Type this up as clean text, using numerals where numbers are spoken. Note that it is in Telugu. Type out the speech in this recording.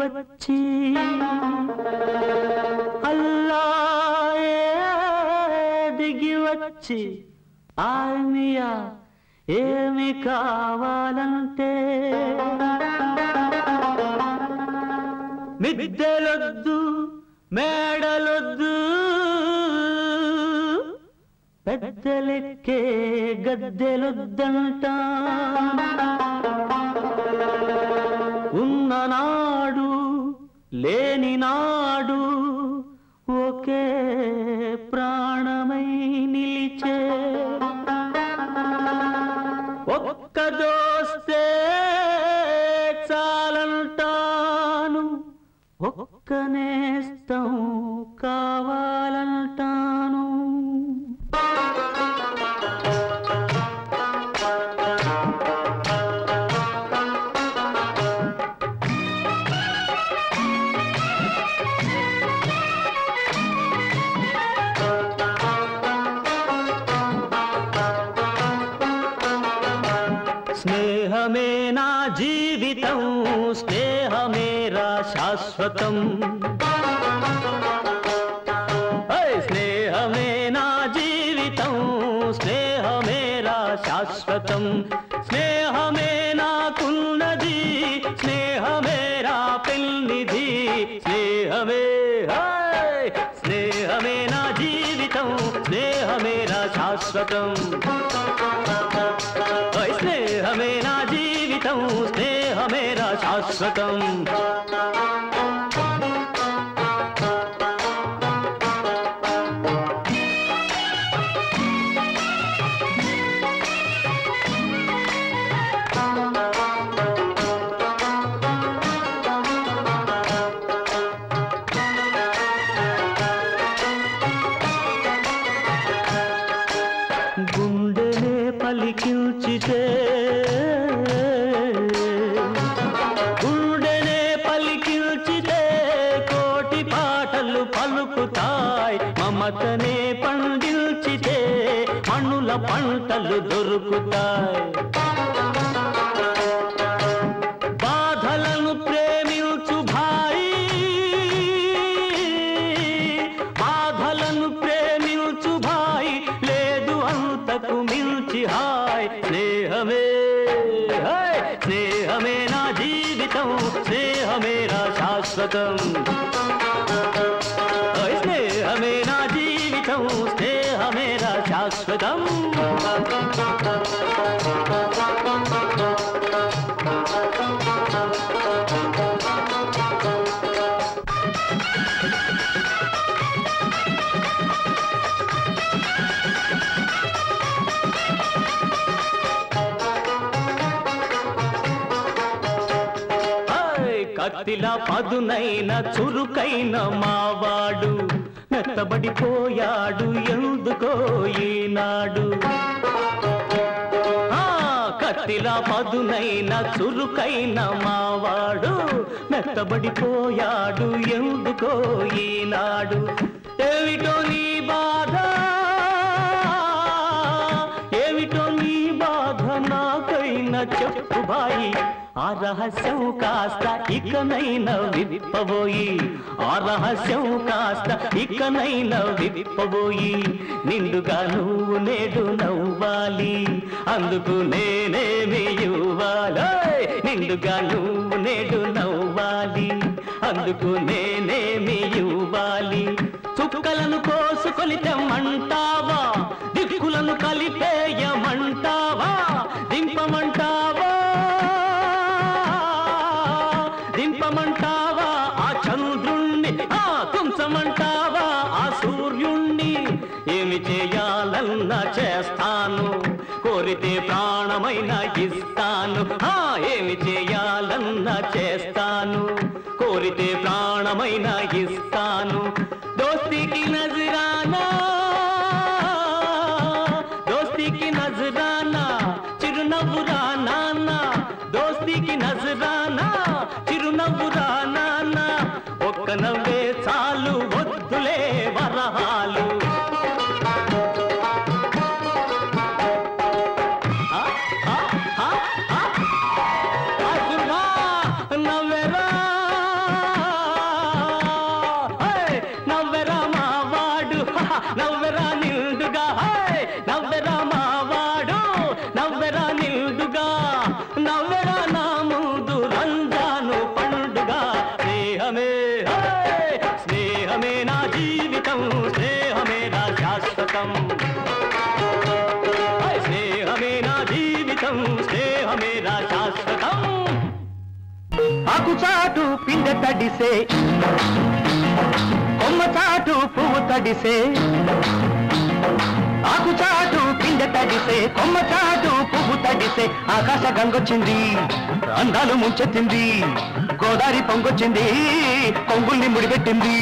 వచ్చి అల్లాయే దిగి వచ్చి ఆల్మియా ఏమి కావాలంటే మిద్దెలొద్దు మేడలొద్దు పెద్దలెక్కే గద్దెలొద్దంటా ఉన్ననాడు లేని నాడు ఒకే ప్రాణమై నిలిచే ఒక్క దోస్తే చాలంటాను ఒక్క నేస్తం కావాలంటాను స్నేహమే నా జీవితం స్నేహమేరా శాశ్వతం స్నేహమే నా జీవితం స్నేహమేరా శాశ్వతం స్నేహమే నాకున్నది స్నేహమేరా పెన్నిధి స్నేహమే స్నేహమే నా జీవితం స్నేహమేరా శాశ్వతం స్నేహమే నా జీవితం స్నేహమేరా శాశ్వతం గుండెనే పలికించితే గుండెనే పలికించితే కోటి పాటలు పలుకుతాయి మమతనే పండించితే మణుల పంటలు దొరుకుతాయి బాధలను ప్రేమించు భాయి బాధలను ప్రేమించు భాయి లేదు అంతకు మించి హాయ్ స్నేహమే స్నేహమే నా జీవితం స్నేహమేరా శాశ్వతం స్నేహమే నా జీవితం స్నేహమేరా శాశ్వతం కత్తిలా పదునైన చురుకైన మావాడు మెత్తబడిపోయాడు ఎందుకో ఈనాడు కత్తిలా పదునైన చురుకైన మావాడు మెత్తబడిపోయాడు ఎందుకో ఈనాడు ఏమిటో నీ బాధ ఏమిటో నీ బాధ నాకైనా చెప్పు బాయి ఆ రహస్యం కాస్త ఇకనైనా విప్పబోయి ఆ రహస్యం కాస్త ఇకనైనా విప్పబోయి నిండుగా నువ్వు నేడు నవ్వాలి అందుకు నేనేమి ఇవ్వాలి నిండుగా నువ్వు నేడు నవ్వాలి అందుకు నేనేమి ఇవ్వాలి చుక్కలను కోసుకొని తెమ్మంటావా దిక్కులను కలిపేయమంటావా దింపమంటావా దింపమంటావా ఆ చంద్రుణ్ణి తుంచమంటావా ఆ సూర్యుణ్ణి ఏమి చేయాలన్నా చేస్తాను కోరితే ప్రాణమైనా ఇస్తాను ఏమి చేయాలన్నా చేస్తాను కోరితే ప్రాణమైనా ఇస్తాను దోస్తీకి నజరానా దోస్తీకి నజరానా చిరునవ్వురా నాన్న దోస్తీకి నజరానా చిరునవ్వురా నాన్న ఒక నవ్వే చాలు వద్దులే వరహాలు నవ్వెరా నవ్వెరా మావాడు నవ్వెరా నిండుగా నవ్వెరా మావాడు నవ్వెరా నిండుగా నవ్వెరా నా ముందు రంజాను పండుగ స్నేహమే స్నేహమే నా జీవితం స్నేహమే నా శాశ్వతం స్నేహమే నా జీవితం స్నేహమే నా శాశ్వతం ఆకు చాటు పిందె తడిసే కొమ్మ చాటు పువ్వు తడిసే ఆకు చాటు పిందె తడిసే కొమ్మ చాటు పువ్వు తడిసే ఆకాశ గంగొచ్చింది అందాలు ముంచెత్తింది గోదావరి పొంగొచ్చింది కొంగుల్ని ముడిపెట్టింది